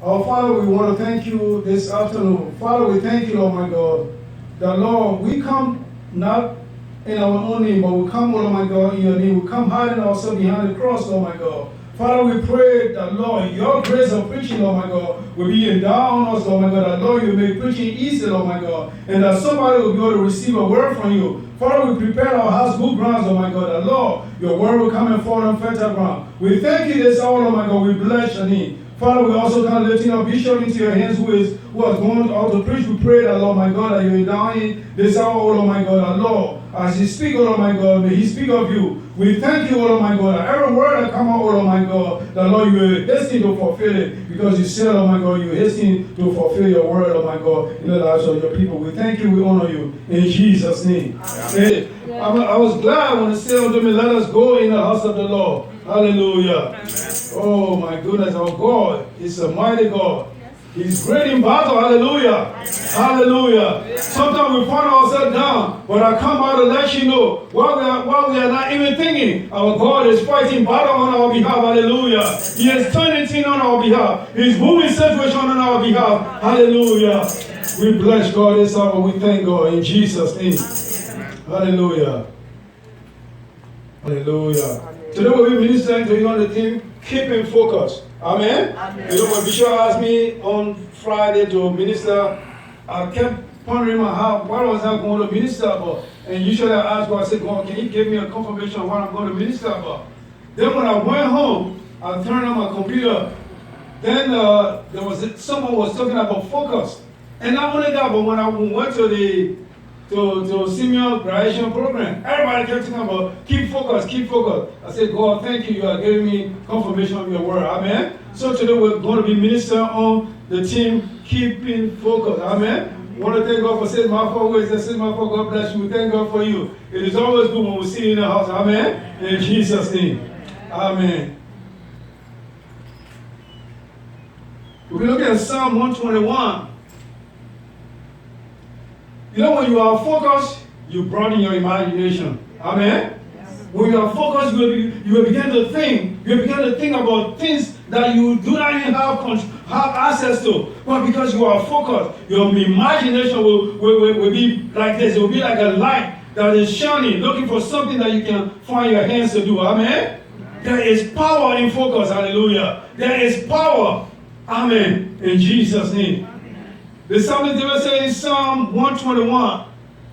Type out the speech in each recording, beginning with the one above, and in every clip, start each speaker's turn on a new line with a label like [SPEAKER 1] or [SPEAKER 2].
[SPEAKER 1] Our Father, we want to thank you this afternoon. Father, we thank you, oh my God, that Lord, we come not in our own name, but we come, oh my God, in your name. We come hiding ourselves behind the cross, oh my God. Father, we pray that, Lord, your grace of preaching, oh my God, will be endowed on us, oh my God, that, Lord, you make preaching easy, oh my God, and that somebody will be able to receive a word from you. Father, we prepare our house good grounds, oh my God, that, Lord, your word will come and fall on fertile ground. We thank you this hour, oh my God, we bless your name. Father, we also come lifting our bishop into your hands who has gone out to preach. We pray that, Lord my God, that you endow him this hour, oh Lord my God, that Lord, as he speak, oh Lord my God, may he speak of you. We thank you, oh Lord my God, that every word that come out, oh Lord my God, that Lord, you will hasten to fulfill it, because you said, oh my God, you hasten to fulfill your word, oh my God, in the lives of your people. We thank you, we honor you, in Jesus' name. Amen. I was glad when it said unto me, let us go in the house of the Lord. Hallelujah. Oh my goodness, our God is a mighty God. He's great in battle. Hallelujah. Hallelujah. Sometimes we find ourselves down, but I come out to let you know, while we are not even thinking, our God is fighting battle on our behalf. Hallelujah. He is turning things on our behalf. He's moving situation on our behalf. Hallelujah. We bless God this hour. We thank God in Jesus' name. Hallelujah. Hallelujah. Today we'll be ministering to you on the theme, keeping focus. Amen? Amen. You know, when Bishop asked me on Friday to minister, I kept pondering my heart, what was I going to minister about? And usually I ask God, I said, God, can you give me a confirmation of what I'm going to minister about? Then when I went home, I turned on my computer. Then someone was talking about focus. And not only that, but when I went to the senior graduation program, everybody kept talking about keep focus, keep focus. I said, God, thank you. You are giving me confirmation of your word. Amen. So today we're going to be ministering on the team keeping focus. Amen. Want to thank God for saying my four ways. Say my four. God bless you. We thank God for you. It is always good when we see you in the house. Amen. In Jesus' name. Amen. We look at Psalm 121. You know, when you are focused, you broaden your imagination. Amen? Yes. When you are focused, you will begin to think. You will begin to think about things that you do not even have access to. But because you are focused, your imagination will be like this. It will be like a light that is shining, looking for something that you can find your hands to do. Amen? There is power in focus. Hallelujah. There is power. Amen. In Jesus' name. The psalmist David says in Psalm 121,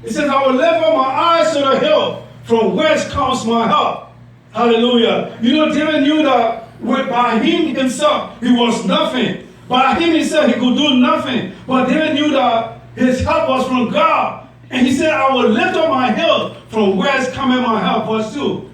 [SPEAKER 1] it says, I will lift up my eyes to the hill, from whence comes my help. Hallelujah. You know, David knew that by him himself, he was nothing. By him himself, he could do nothing. But David knew that his help was from God. And he said, I will lift up my hill, from whence cometh my help. Verse 2.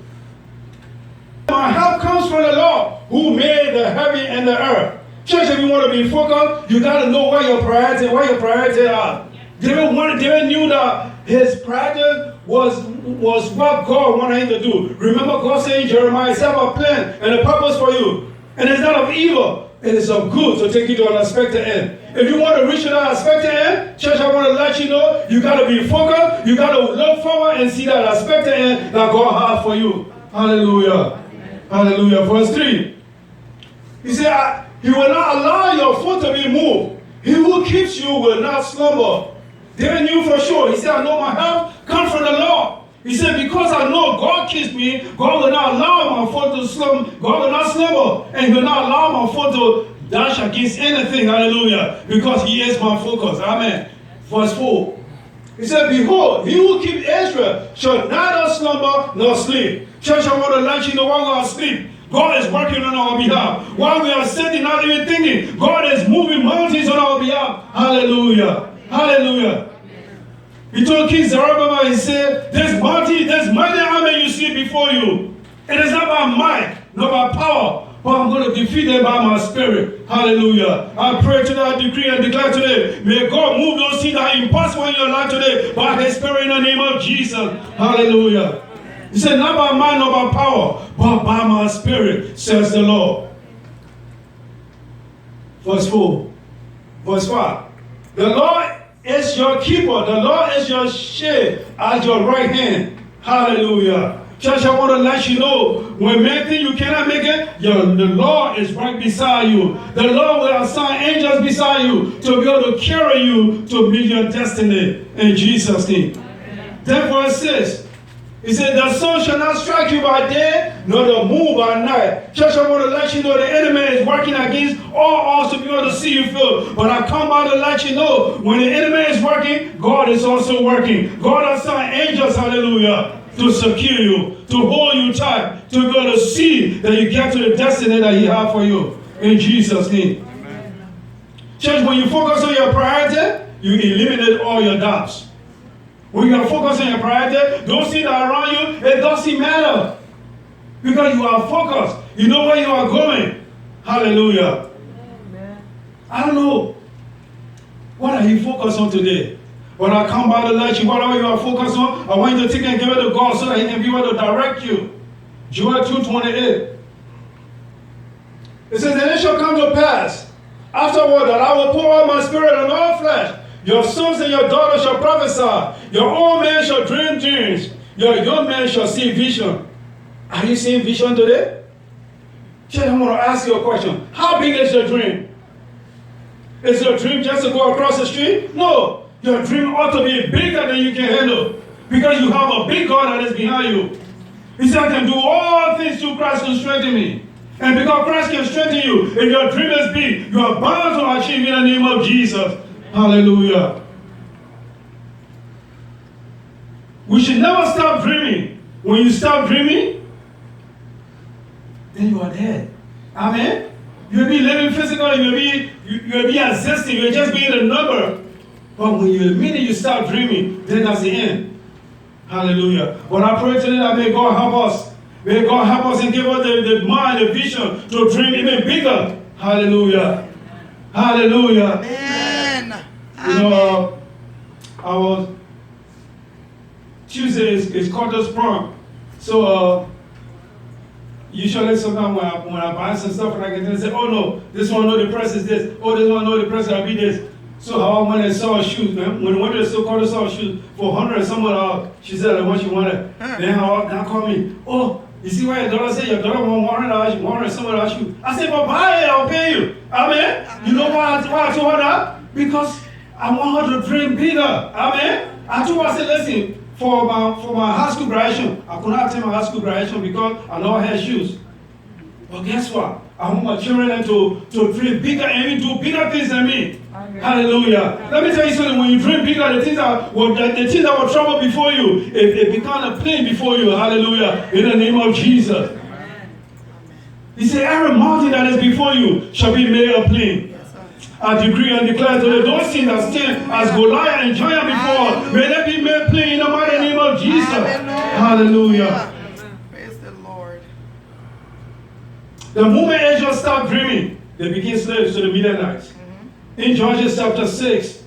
[SPEAKER 1] My help comes from the Lord, who made the heaven and the earth. Church, if you want to be focused, you got to know where your priorities are. David knew that his priority was what God wanted him to do. Remember, God said in Jeremiah, I have a plan and a purpose for you. And it's not of evil, it is of good to take you to an expected end. If you want to reach that expected end, church, I want to let you know, you got to be focused, you got to look forward and see that expected end that God has for you. Hallelujah. Hallelujah. Verse 3. He said, He will not allow your foot to be moved. He who keeps you will not slumber. David knew for sure. He said, I know my help comes from the Lord. He said, because I know God keeps me, God will not allow my foot to slumber. God will not slumber. And He will not allow my foot to dash against anything. Hallelujah. Because He is my focus. Amen. Verse 4. He said, behold, he who keeps Israel shall neither slumber nor sleep. Church, I want to let you know while we are asleep, God is working on our behalf. While we are sitting, not even thinking, God is moving mountains on our behalf. Hallelujah. Hallelujah. He told King Zerubbabel, he said, this mighty army you see before you, it is not by might, not by power, but I'm going to defeat them by my spirit. Hallelujah. I pray today, I decree and declare today, may God move those things that are impossible in your life today by His Spirit in the name of Jesus. Hallelujah. He said, not by might, not by power, but by my spirit, says the Lord. Verse 4. Verse 5. The Lord is your keeper. The Lord is your shade at your right hand. Hallelujah. Church, I want to let you know, when men think you cannot make it, the Lord is right beside you. The Lord will assign angels beside you to be able to carry you to meet your destiny in Jesus' name. Then verse 6. He said, the sun shall not strike you by day, nor the moon by night. Church, I want to let you know the enemy is working against all odds to be able to see you through. But I come by to let you know, when the enemy is working, God is also working. God assigned angels, hallelujah, to secure you, to hold you tight, to be able to see that you get to the destiny that He has for you. In Jesus' name. Amen. Church, when you focus on your priority, you eliminate all your doubts. When you are focused on your priority, those things that are around you, it doesn't matter. Because you are focused. You know where you are going. Hallelujah. Amen. I don't know. What are you focused on today? When I come by to let you, whatever you are focused on, I want you to take and give it to God so that He can be able to direct you. Joel 2:28. It says, and it shall come to pass afterward that I will pour out my spirit on all flesh. Your sons and your daughters shall prophesy. Your old man shall dream dreams. Your young man shall see vision. Are you seeing vision today? Church, I want to ask you a question. How big is your dream? Is your dream just to go across the street? No. Your dream ought to be bigger than you can handle. Because you have a big God that is behind you. He said, I can do all things through Christ who strengthens me. And because Christ can strengthen you, if your dream is big, you are bound to achieve in the name of Jesus. Hallelujah. We should never stop dreaming. When you stop dreaming, then you are dead. Amen? You'll be living physically, you'll be existing, you're just being a number. But when the minute you stop dreaming, then that's the end. Hallelujah. But I pray today that may God help us. May God help us and give us the mind, the vision to dream even bigger. Hallelujah. Hallelujah.
[SPEAKER 2] Amen.
[SPEAKER 1] You know, our Tuesday is Carter's prom. So usually sometimes when I buy some stuff and I can say, oh no, this one know the price is this. Oh, this one know the price will be this. So how when I saw shoes, man, when one of the Carter saw shoes for $100 somewhere, she said what she wanted. Then I called me, oh, you see why your daughter said your daughter want $100 somewhere shoes. I said, but buy it, I'll pay you. Amen. You know why I told her that? Because I want her to dream bigger. Amen. I told her, I said, listen, for my high school graduation, I could not attend my high school graduation because I know I had shoes. But guess what? I want my children to dream bigger and even do bigger things than me. Amen. Hallelujah. Let me tell you something. When you dream bigger, the things that were trouble before you, it become a plane before you. Hallelujah. In the name of Jesus. Amen. He said, every mountain that is before you shall be made a plain. I decree and declare today, those things that stand as Goliath and giant before, may they be made plain in the mighty name of Jesus. Hallelujah.
[SPEAKER 2] Praise the Lord.
[SPEAKER 1] The moment Israel stopped dreaming, they became slaves to the Midianites. In Judges chapter 6,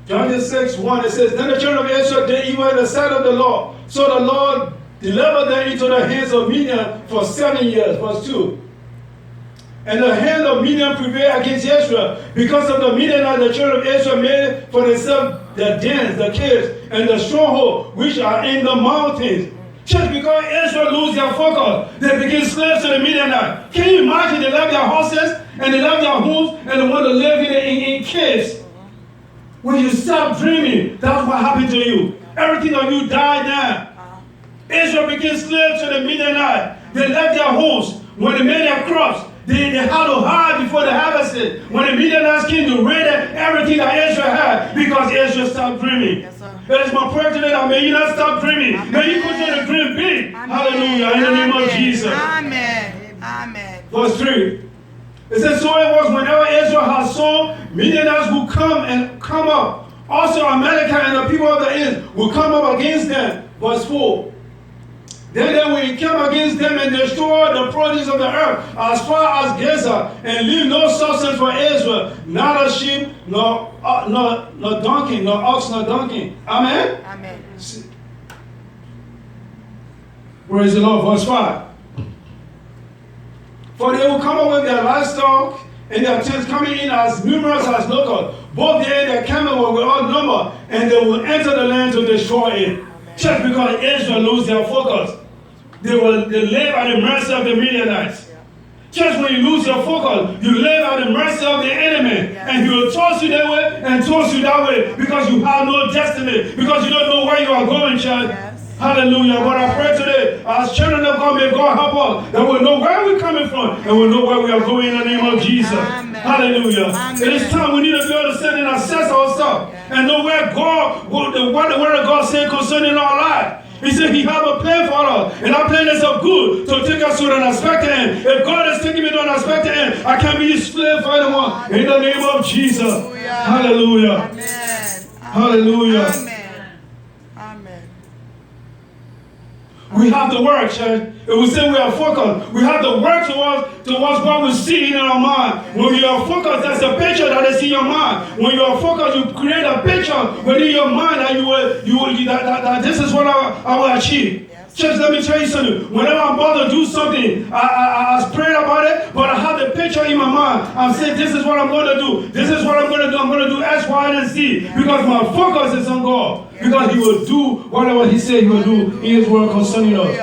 [SPEAKER 1] Judges 6:1, it says, then the children of Israel did evil in the sight of the Lord. So the Lord delivered them into the hands of Midian for 7 years. Verse 2. And the hand of Midian prevailed against Israel. Because of the Midianites, the children of Israel made for themselves the dens, the caves, and the stronghold, which are in the mountains. Just because Israel lose their focus, they became slaves to the Midianites. Can you imagine? They left their horses, and they left their homes, and they want to live in caves. When you stop dreaming, that's what happened to you. Everything of you died now. Israel became slaves to the Midianites. They left their homes. When they made their crops, they had to hide before they harvested. When the Midianites came to raid everything that Israel had, because Israel stopped dreaming. Yes, that is my prayer today, that may you not stop dreaming. Amen. May you continue to dream big. Amen. Hallelujah. In the name of Jesus.
[SPEAKER 2] Amen. Amen.
[SPEAKER 1] Verse 3. It says, so it was whenever Israel had sown, Midianites would come up. Also Amalekite and the people of the east would come up against them. Verse 4. Then they will come against them and destroy the produce of the earth as far as Gaza, and leave no substance for Israel, not a sheep, nor donkey, nor ox, nor donkey. Amen?
[SPEAKER 2] Amen.
[SPEAKER 1] Praise the Lord. Verse 5. For they will come up with their livestock and their tents, coming in as numerous as locusts. Both they and their camels were without number, and they will enter the land to destroy it. Just because Israel lose their focus, they live at the mercy of the Midianites. Just when you lose your focus, you live at the mercy of the enemy. And he will toss you that way and toss you that way because you have no destiny, because you don't know where you are going, child. Hallelujah. But I pray today, as children of God, may God help us, that we'll know where we're coming from and we'll know where we are going in the name of Jesus.
[SPEAKER 2] Amen.
[SPEAKER 1] Hallelujah.
[SPEAKER 2] Amen.
[SPEAKER 1] It is time we need to be able to sit and assess ourselves and know where God, what the word of God said concerning our life. He said he have a plan for us, and that plan is of good to take us to an expected end. If God is taking me to an expected end, I can't be his slave for anyone. In the name of Jesus. Hallelujah.
[SPEAKER 2] Amen.
[SPEAKER 1] Hallelujah.
[SPEAKER 2] Amen. Amen.
[SPEAKER 1] We have to work, church. If we say we are focused, we have to work towards what we see in our mind. When you are focused, that's a picture that is in your mind. When you are focused, you create a picture within your mind that this is what I will achieve. Church, let me tell you something. Whenever I'm about to do something, I prayed about it, but I have the picture in my mind. I'm saying, this is what I'm going to do. This is what I'm going to do. I'm going to do X, Y, and Z. Because my focus is on God. Because he will do whatever he said he will do in his word concerning us.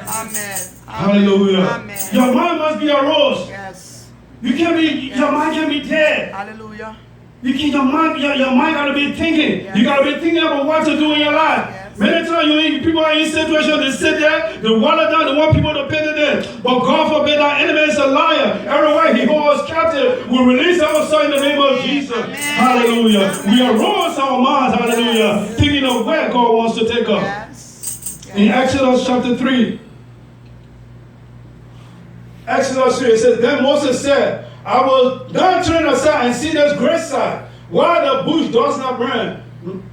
[SPEAKER 2] Amen.
[SPEAKER 1] Hallelujah.
[SPEAKER 2] Amen.
[SPEAKER 1] Your mind must be arose.
[SPEAKER 2] Yes.
[SPEAKER 1] Your mind can't be dead.
[SPEAKER 2] Hallelujah.
[SPEAKER 1] Your mind got to be thinking.
[SPEAKER 2] Yes.
[SPEAKER 1] You got to be thinking about what to do in your life.
[SPEAKER 2] Yes.
[SPEAKER 1] Many times people are in situations, they sit there, they water down, they want people to pay them. But God forbid, our enemy is a liar. Everywhere he holds us captive, we release ourselves in the name of Jesus.
[SPEAKER 2] Amen.
[SPEAKER 1] Hallelujah.
[SPEAKER 2] Amen.
[SPEAKER 1] We arose our minds, hallelujah,
[SPEAKER 2] Yes.
[SPEAKER 1] thinking of where God wants to take us.
[SPEAKER 2] Yes.
[SPEAKER 1] In Exodus chapter 3, Exodus 3, it says, then Moses said, I will now turn aside and see this great sight, while the bush does not burn.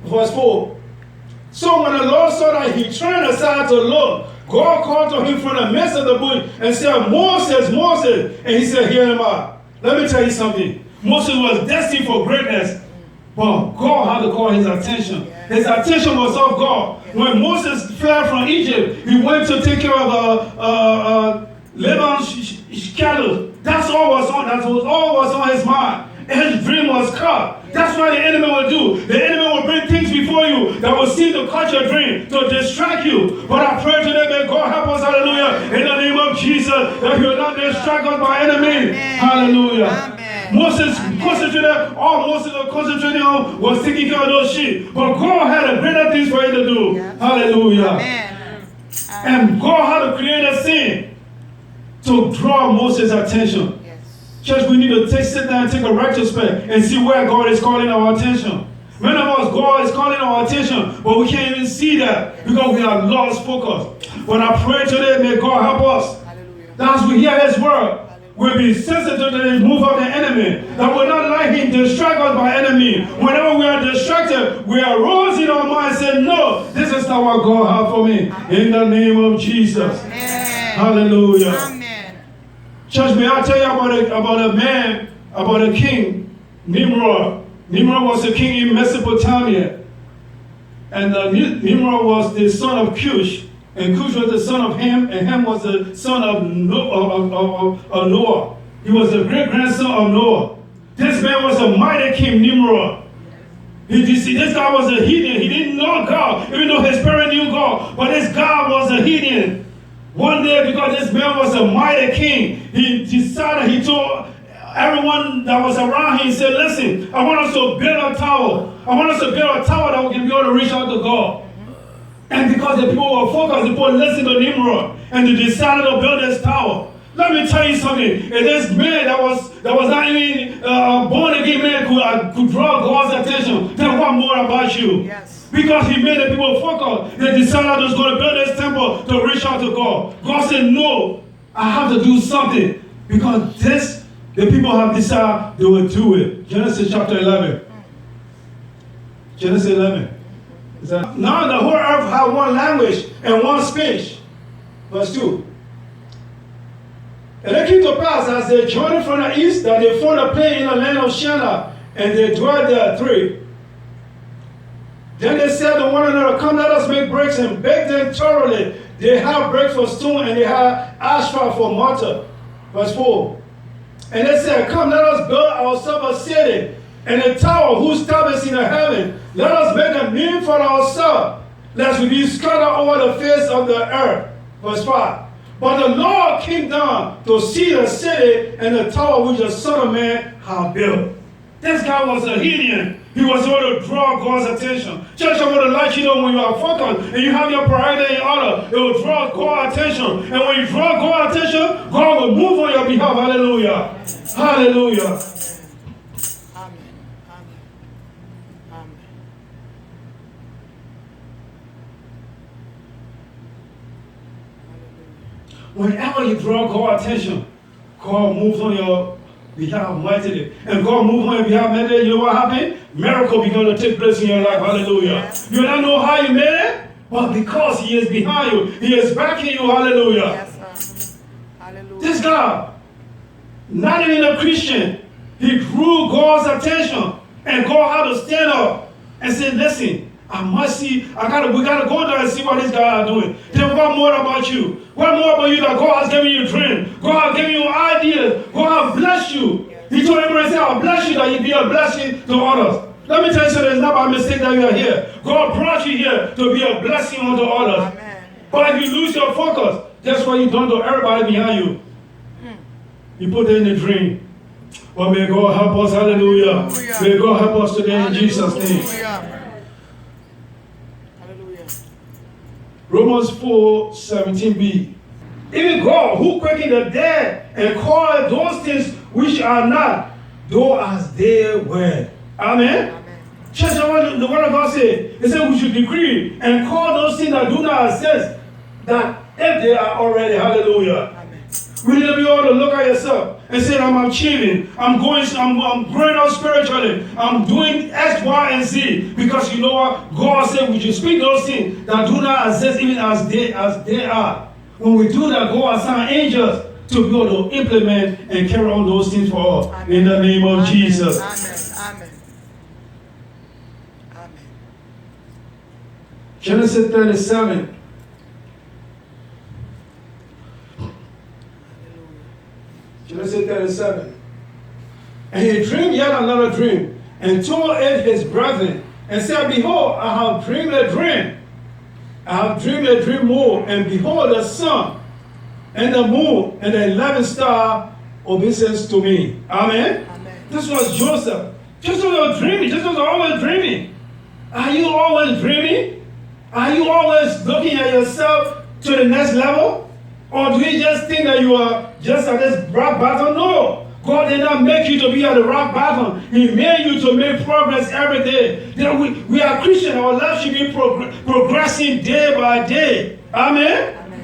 [SPEAKER 1] Verse 4. So when the Lord saw that he turned aside to look, God called to him from the midst of the bush and said, Moses, Moses. And he said, here am I. Let me tell you something. Moses was destined for greatness, but God had to call his attention. His attention was off God. When Moses fled from Egypt, he went to take care of Laban's cattle. That's all was on his mind. His dream was cut. That's what the enemy will do. The enemy will bring things before you that will seem to cut your dream, to distract you. But I pray today, may God help us, hallelujah, in the name of Jesus, that he will not distract us by enemy. Hallelujah.
[SPEAKER 2] Amen.
[SPEAKER 1] Moses concentrated, all Moses was concentrating on was taking care of those sheep. But God had a greater things for him to do.
[SPEAKER 2] Yes.
[SPEAKER 1] Hallelujah.
[SPEAKER 2] Amen.
[SPEAKER 1] And God had to create a scene to draw Moses' attention. Church, we need to sit down and take a retrospect and see where God is calling our attention. Many of us, God is calling our attention, but we can't even see that because we have lost focus. But I pray today, may God help us.
[SPEAKER 2] Hallelujah.
[SPEAKER 1] That as we hear his word, we'll be sensitive to the move of the enemy. That we'll not let him distract us by enemy. Whenever we are distracted, we arouse in our mind and say, no, this is not what God has for me. In the name of Jesus.
[SPEAKER 2] Amen.
[SPEAKER 1] Hallelujah.
[SPEAKER 2] Amen.
[SPEAKER 1] Church, may I tell you about a king, Nimrod. Nimrod was a king in Mesopotamia. And Nimrod was the son of Cush. And Cush was the son of Ham. And Ham was the son of Noah. He was the great-grandson of Noah. This man was a mighty king, Nimrod. This guy was a heathen. He didn't know God, even though his parents knew God. But this guy was a heathen. One day, because this man was a mighty king, he told everyone that was around him, he said, listen, I want us to build a tower. I want us to build a tower that we can be able to reach out to God. And because the people were focused, the people listened to Nimrod, and they decided to build this tower. Let me tell you something. If this man that was not even born again man could draw God's attention, then what more about you?
[SPEAKER 2] Yes.
[SPEAKER 1] Because he made the people focus. They decided they was going to build this temple to reach out to God. God said, no, I have to do something. Because the people have decided they will do it. Genesis chapter 11. Genesis 11. Now the whole earth had one language and one speech. Verse 2. And it came to pass as they journeyed from the east that they found a plain in the land of Shinar, and they dwelt there 3. Then they said to one another, come, let us make bricks and bake them thoroughly. They have bricks for stone and they have asphalt for mortar. Verse 4. And they said, come, let us build ourselves a city and a tower whose top is in the heaven. Let us make a name for ourselves, lest we be scattered over the face of the earth. Verse 5. But the Lord came down to see the city and the tower which the Son of Man had built. This guy was a Gideon. He was able to draw God's attention. Church, I want to let you know when you are focused and you have your priority in order, it will draw God's attention. And when you draw God's attention, God will move on your behalf. Hallelujah. Hallelujah.
[SPEAKER 2] Amen. Amen. Amen.
[SPEAKER 1] Whenever you draw God's attention, God moves on your behalf mightily. And God moves on your behalf mightily. You know what happened? Miracle began to take place in your life. Hallelujah.
[SPEAKER 2] Yes.
[SPEAKER 1] You don't know how you made it, but because He is behind you, He is backing you. Hallelujah.
[SPEAKER 2] Yes, sir. Hallelujah.
[SPEAKER 1] This guy, not even a Christian, he drew God's attention, and God had to stand up and say, listen, I must see, we gotta go there and see what these guys are doing. Then what more about you? What more about you that God has given you a dream? God has given you ideas. God has blessed you. He told Abraham, I'll bless you that you be a blessing to others. Let me tell you something, it's not by mistake that you are here. God brought you here to be a blessing unto others.
[SPEAKER 2] Amen.
[SPEAKER 1] But if you lose your focus, that's what you done to everybody behind you. You put it in the dream. Well, may God help us. Hallelujah.
[SPEAKER 2] Hallelujah.
[SPEAKER 1] May God help us today in Jesus' name.
[SPEAKER 2] Hallelujah. Hallelujah.
[SPEAKER 1] Romans 4:17b. Even God who quickened the dead and called those things which are not, though as they were. Amen.
[SPEAKER 2] Amen.
[SPEAKER 1] Church, the word of God said, it said we should decree and call those things that do not exist, that if they are already, hallelujah.
[SPEAKER 2] Amen.
[SPEAKER 1] We need to be able to look at yourself and say, I'm achieving, I'm growing up spiritually, I'm doing X, Y, and Z. Because you know what? God said we should speak those things that do not exist even as they are. When we do that, God assign angels to be able to implement and carry on those things for us.
[SPEAKER 2] Amen.
[SPEAKER 1] In the name of
[SPEAKER 2] Amen.
[SPEAKER 1] Jesus.
[SPEAKER 2] Amen. Amen. Amen.
[SPEAKER 1] Genesis 37. Genesis 37. And he dreamed yet another dream, and told it his brethren, and said, Behold, I have dreamed a dream. I have dreamed a dream more, and behold, the sun and the moon and the 11 star obeisance to me. Amen?
[SPEAKER 2] Amen.
[SPEAKER 1] This was Joseph. Joseph was dreaming. Joseph was always dreaming. Are you always dreaming? Are you always looking at yourself to the next level? Or do you just think that you are just at this rock bottom? No. God did not make you to be at the rock bottom. He made you to make progress every day. You know, we are Christians. Our life should be progressing day by day. Amen?
[SPEAKER 2] Amen.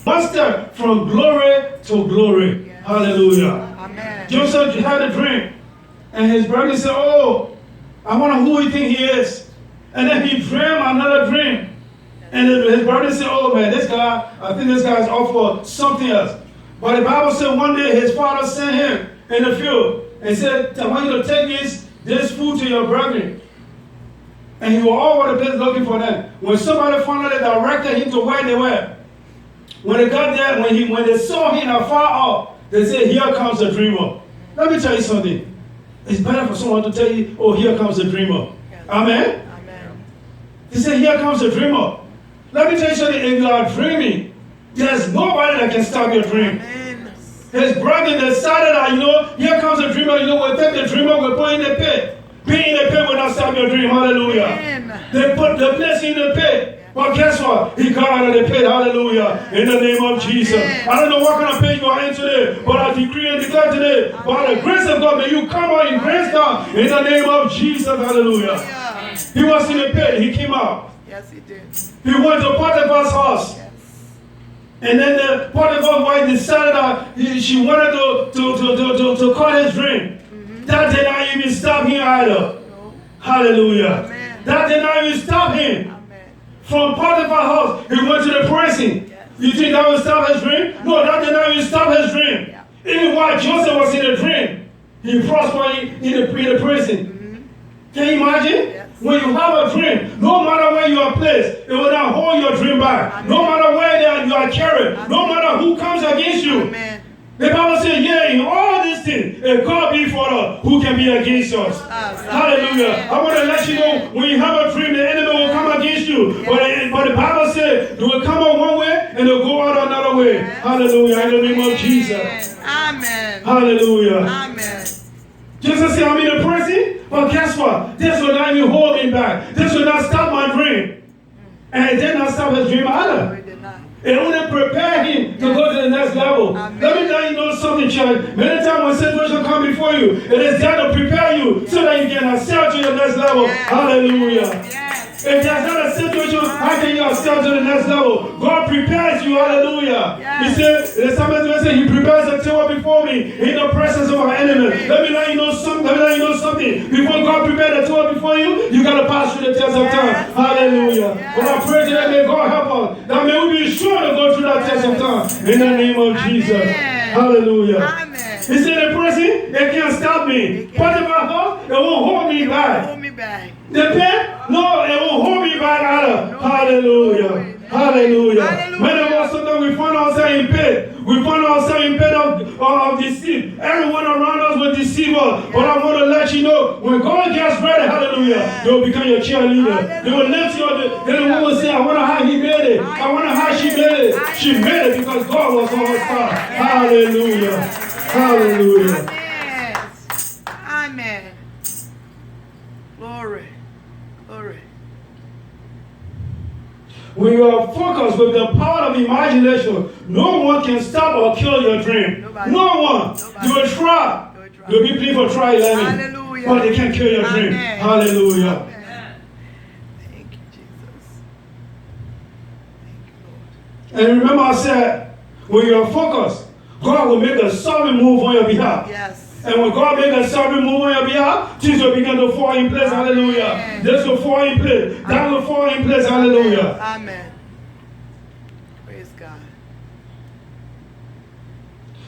[SPEAKER 1] One step from glory to glory.
[SPEAKER 2] Yes.
[SPEAKER 1] Hallelujah.
[SPEAKER 2] Amen.
[SPEAKER 1] Joseph had a dream. And his brother said, oh, I wonder who you think he is. And then he dreamed another dream. And his brother said, oh man, this guy, I think this guy is off for something else. But the Bible said one day his father sent him in the field and said, I want you to take this food to your brethren. And he was all over the place looking for them. When somebody finally directed him to where they were, when they got there, when they saw him afar off, they said, here comes the dreamer. Let me tell you something. It's better for someone to tell you, oh, here comes the dreamer.
[SPEAKER 2] Yes.
[SPEAKER 1] Amen?
[SPEAKER 2] Amen.
[SPEAKER 1] He said, here comes the dreamer. Let me tell you something, if you are dreaming, there's nobody that can stop your dream.
[SPEAKER 2] Amen.
[SPEAKER 1] His brother decided that, here comes the dreamer, we'll take the dreamer, we'll put in the pit. Being in the pit will not stop your dream, hallelujah.
[SPEAKER 2] Amen.
[SPEAKER 1] They put the place in the pit. But guess what? He got out of the pit, hallelujah, in the name of Jesus.
[SPEAKER 2] Amen.
[SPEAKER 1] I don't know what kind of pit you are in today, but I decree and declare today, by the grace of God, may you come out in grace now, in the name of Jesus, hallelujah.
[SPEAKER 2] Hallelujah.
[SPEAKER 1] He was in the pit, he came out.
[SPEAKER 2] Yes, he did.
[SPEAKER 1] He went to Potiphar's house.
[SPEAKER 2] Yes.
[SPEAKER 1] And then the Potiphar's wife decided that she wanted to cut his dream. That did not even stop him either.
[SPEAKER 2] No.
[SPEAKER 1] Hallelujah.
[SPEAKER 2] Amen.
[SPEAKER 1] That did not even stop him.
[SPEAKER 2] Amen.
[SPEAKER 1] From Potiphar's house, he went to the prison.
[SPEAKER 2] Yes.
[SPEAKER 1] You think that will stop his dream? No, that did not even stop his dream.
[SPEAKER 2] Yeah.
[SPEAKER 1] Even while Joseph was in the dream, he prospered in the prison. Can you imagine?
[SPEAKER 2] Yes.
[SPEAKER 1] When you have a dream, no matter where you are placed, it will not hold your dream back.
[SPEAKER 2] Amen.
[SPEAKER 1] No matter where you are carried, no matter who comes against you.
[SPEAKER 2] Amen.
[SPEAKER 1] The Bible says, yeah, in all these things, if God be for us, who can be against us?
[SPEAKER 2] Yes.
[SPEAKER 1] Hallelujah. I want to let you know, when you have a dream, the enemy will come against you. you. But the Bible says they will come out one way and they'll go out another way. Hallelujah. In the name of Jesus.
[SPEAKER 2] Amen.
[SPEAKER 1] Hallelujah.
[SPEAKER 2] Amen.
[SPEAKER 1] Jesus said, I'm in the prison, but guess what? This will not even hold me back. This will not stop my dream. And it did not stop his dream either. It only prepared him to go to the next level.
[SPEAKER 2] Amen.
[SPEAKER 1] Let me let you know something, church. Many times when situation come before you, it is there to prepare you so that you can accept to the next level.
[SPEAKER 2] Yes.
[SPEAKER 1] Hallelujah.
[SPEAKER 2] Yes.
[SPEAKER 1] If there's not a situation, how can you accept to the next level? God prepares you. Hallelujah.
[SPEAKER 2] Yes.
[SPEAKER 1] He said, the psalmist said, He prepares a table before me in the presence of our enemies. Let me let you know something. Before God prepared a table before you, you got to pass through the test of time.
[SPEAKER 2] Yes.
[SPEAKER 1] Hallelujah.
[SPEAKER 2] Yes.
[SPEAKER 1] But I pray today, may God help us. That may we be sure to go through that test of time. In the name of Jesus.
[SPEAKER 2] Amen.
[SPEAKER 1] Hallelujah.
[SPEAKER 2] Amen.
[SPEAKER 1] He said, the person, it can't stop me. But if I hold, it won't hold me back.
[SPEAKER 2] Hold me back.
[SPEAKER 1] The pen? No, it won't hold me back either. Hallelujah. Hallelujah.
[SPEAKER 2] Hallelujah.
[SPEAKER 1] Many of us sometimes we find ourselves in pain. We find ourselves in pain of deceit. Everyone around us will deceive us. But I want to let you know, when God gets ready, hallelujah, they will become your cheerleader. They will lift you up. Then the one will say, I wonder how he made it. I wonder how she made it. She made it because God was on her side. Hallelujah. Hallelujah.
[SPEAKER 2] Amen. Amen. Glory. Glory.
[SPEAKER 1] When you are focused with the power of imagination, no one can stop or kill your dream.
[SPEAKER 2] Nobody.
[SPEAKER 1] No one.
[SPEAKER 2] Nobody.
[SPEAKER 1] You will try.
[SPEAKER 2] You will try.
[SPEAKER 1] You'll be people try 11.
[SPEAKER 2] Hallelujah.
[SPEAKER 1] But they can't kill your dream.
[SPEAKER 2] Amen.
[SPEAKER 1] Hallelujah.
[SPEAKER 2] Amen. Thank you, Jesus. Thank you, Lord.
[SPEAKER 1] And remember I said, when you are focused, God will make a sovereign move on your behalf.
[SPEAKER 2] Yes.
[SPEAKER 1] And when God makes a sovereign move on your behalf, things will begin to fall in place. Hallelujah.
[SPEAKER 2] Amen.
[SPEAKER 1] This will fall in place. That will fall in place. Hallelujah.
[SPEAKER 2] Amen. Praise God.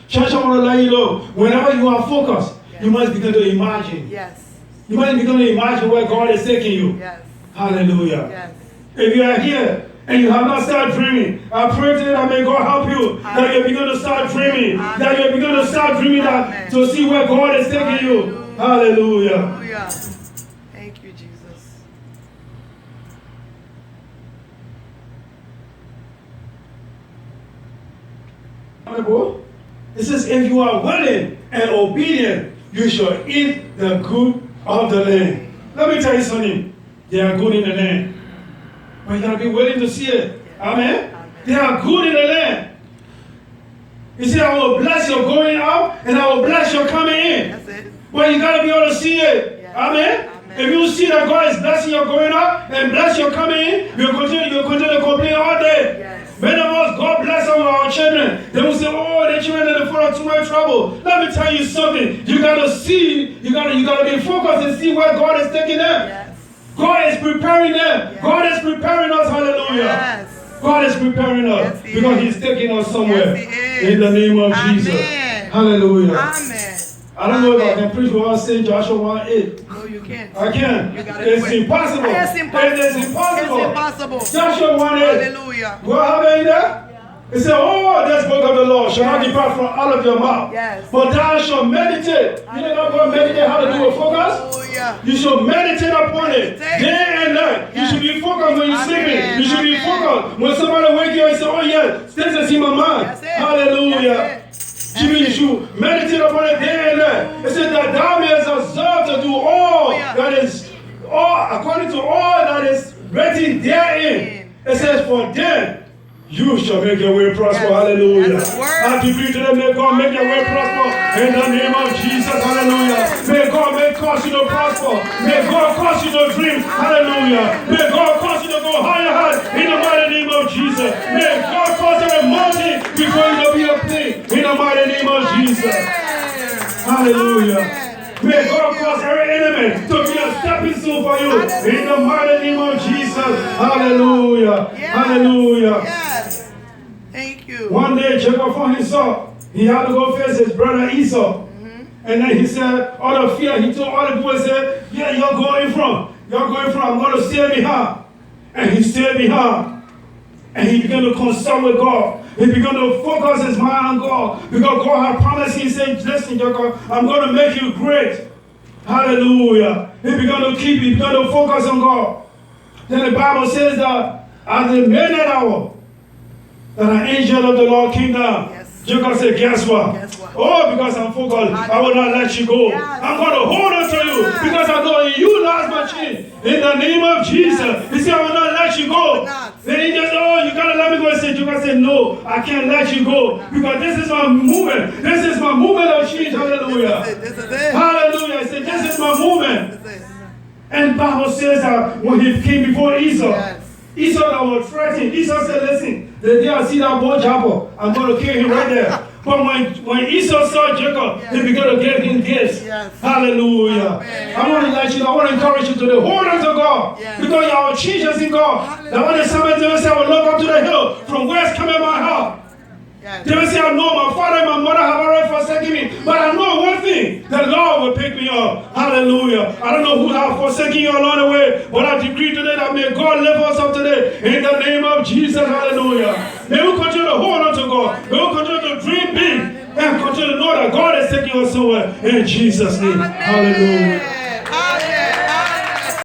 [SPEAKER 1] Church, I want to let you know, whenever you are focused,
[SPEAKER 2] Yes.
[SPEAKER 1] you must begin to imagine.
[SPEAKER 2] Yes.
[SPEAKER 1] You must begin to imagine where God is taking you.
[SPEAKER 2] Yes.
[SPEAKER 1] Hallelujah.
[SPEAKER 2] Yes.
[SPEAKER 1] If you are here and you have not started dreaming, I pray today that may God help you, that you begin to start dreaming, that you begin to start dreaming that, to see where God is taking you. Hallelujah.
[SPEAKER 2] Hallelujah. Thank you, Jesus.
[SPEAKER 1] It says, if you are willing and obedient, you shall eat the good of the land. Let me tell you something. They are good in the land. But you got to be willing to see it. Amen? They are good in the land. He said, I will bless your going out and I will bless your coming in.
[SPEAKER 2] That's it.
[SPEAKER 1] But you got to be able to see it.
[SPEAKER 2] Yes.
[SPEAKER 1] Amen?
[SPEAKER 2] Amen.
[SPEAKER 1] If you see that God is blessing your going out and bless your coming in, you'll continue to complain all day.
[SPEAKER 2] Yes.
[SPEAKER 1] Many of us, God bless our children. They will say, oh, the children are full of too much trouble. Let me tell you something. You got to see, you got to be focused and see where God is taking them.
[SPEAKER 2] Yes.
[SPEAKER 1] God is preparing them.
[SPEAKER 2] Yes.
[SPEAKER 1] God is preparing us. Hallelujah.
[SPEAKER 2] Yes.
[SPEAKER 1] God is preparing us
[SPEAKER 2] Yes, He
[SPEAKER 1] because
[SPEAKER 2] is.
[SPEAKER 1] He's taking us somewhere.
[SPEAKER 2] Yes, He is.
[SPEAKER 1] In the name of Jesus.
[SPEAKER 2] Amen.
[SPEAKER 1] Hallelujah.
[SPEAKER 2] Amen.
[SPEAKER 1] I don't know if I
[SPEAKER 2] Amen.
[SPEAKER 1] can preach without saying Joshua 1:8.
[SPEAKER 2] No, you can't.
[SPEAKER 1] I can.
[SPEAKER 2] You gotta
[SPEAKER 1] It's
[SPEAKER 2] do it.
[SPEAKER 1] impossible.
[SPEAKER 2] It's impossible.
[SPEAKER 1] It is impossible.
[SPEAKER 2] It's impossible.
[SPEAKER 1] Joshua 1:8.
[SPEAKER 2] Hallelujah.
[SPEAKER 1] What happened in there? It said, oh, this book of the law shall not
[SPEAKER 2] Yes.
[SPEAKER 1] depart from out of your mouth.
[SPEAKER 2] Yes.
[SPEAKER 1] But thou shalt meditate. You know not going to meditate how to do a focus?
[SPEAKER 2] Hallelujah.
[SPEAKER 1] You should meditate upon it
[SPEAKER 2] Meditate.
[SPEAKER 1] day and night.
[SPEAKER 2] Yes.
[SPEAKER 1] You should be focused when you're
[SPEAKER 2] Amen.
[SPEAKER 1] sleeping. You should be
[SPEAKER 2] Amen.
[SPEAKER 1] focused. When somebody wake you and say, oh yes, this is in my mind.
[SPEAKER 2] That's it.
[SPEAKER 1] Hallelujah.
[SPEAKER 2] That's it.
[SPEAKER 1] You should meditate upon it day and night. It says that thou mayest observe to do all that is, all according to all that is written therein. It says, for then you shall make your way prosper.
[SPEAKER 2] Yes.
[SPEAKER 1] Hallelujah.
[SPEAKER 2] That's the word.
[SPEAKER 1] I decree today, may God make your way prosper. In the name of Jesus. Hallelujah. May God cause you to prosper. May God cause you to dream. Hallelujah. May God cause you to go higher. In the mighty name of Jesus. May God cause you to mountain before you to be a plain. In the mighty name of Jesus. Hallelujah. May God cause every enemy to be a stepping stone for you. In the mighty name of Jesus. Hallelujah.
[SPEAKER 2] Yes.
[SPEAKER 1] Hallelujah.
[SPEAKER 2] Yes. Thank you.
[SPEAKER 1] One day Jacob found himself. He had to go face his brother Esau. And then he said, out of fear, he told all the people, he said, yeah, you're going from. I'm going to stay behind. And he stayed behind. And he began to consult with God. He began to focus his mind on God. Because God had promised him, he said, listen, Jacob, I'm going to make you great. Hallelujah. He began to focus on God. Then the Bible says that at the midnight hour, that an angel of the Lord came down.
[SPEAKER 2] Yes.
[SPEAKER 1] Jacob said, guess what?
[SPEAKER 2] Guess what?
[SPEAKER 1] Oh, because I'm focused, I will not let you go.
[SPEAKER 2] Yes.
[SPEAKER 1] I'm going to hold on to you
[SPEAKER 2] Yes.
[SPEAKER 1] because I know in you lies my chain. In the name of Jesus.
[SPEAKER 2] Yes.
[SPEAKER 1] He said, I will not let you go.
[SPEAKER 2] not.
[SPEAKER 1] Then he just, oh, you got to let me go. Jacob said, no, I can't let you go because this is my movement. This is my movement of change. Hallelujah.
[SPEAKER 2] This is it.
[SPEAKER 1] Hallelujah. I said, this is my movement.
[SPEAKER 2] This is it.
[SPEAKER 1] And Bible says that when he came before Esau,
[SPEAKER 2] Yes.
[SPEAKER 1] Esau that was threatened, Esau said, listen, the day I see that boy Jacob, I'm going to kill him right there. But when Esau saw Jacob, he began to give him gifts.
[SPEAKER 2] Yes.
[SPEAKER 1] Hallelujah.
[SPEAKER 2] Amen.
[SPEAKER 1] I want to let you know, I want to encourage you today. Hold on to God.
[SPEAKER 2] Yes.
[SPEAKER 1] Because you are changes in God. Now when the psalmist David said, I will look up to the hill, from whence cometh my help?
[SPEAKER 2] Yes.
[SPEAKER 1] David said, I know my father and my mother have already forsaken me, but I know one thing, the Lord will pick me up. Hallelujah. I don't know who have forsaken you along the way, but I decree today that may God lift us up today in the name of Jesus. Hallelujah. May we continue to hold on to God. May we continue to dream big and continue to know that God is taking us somewhere in Jesus' name. Hallelujah.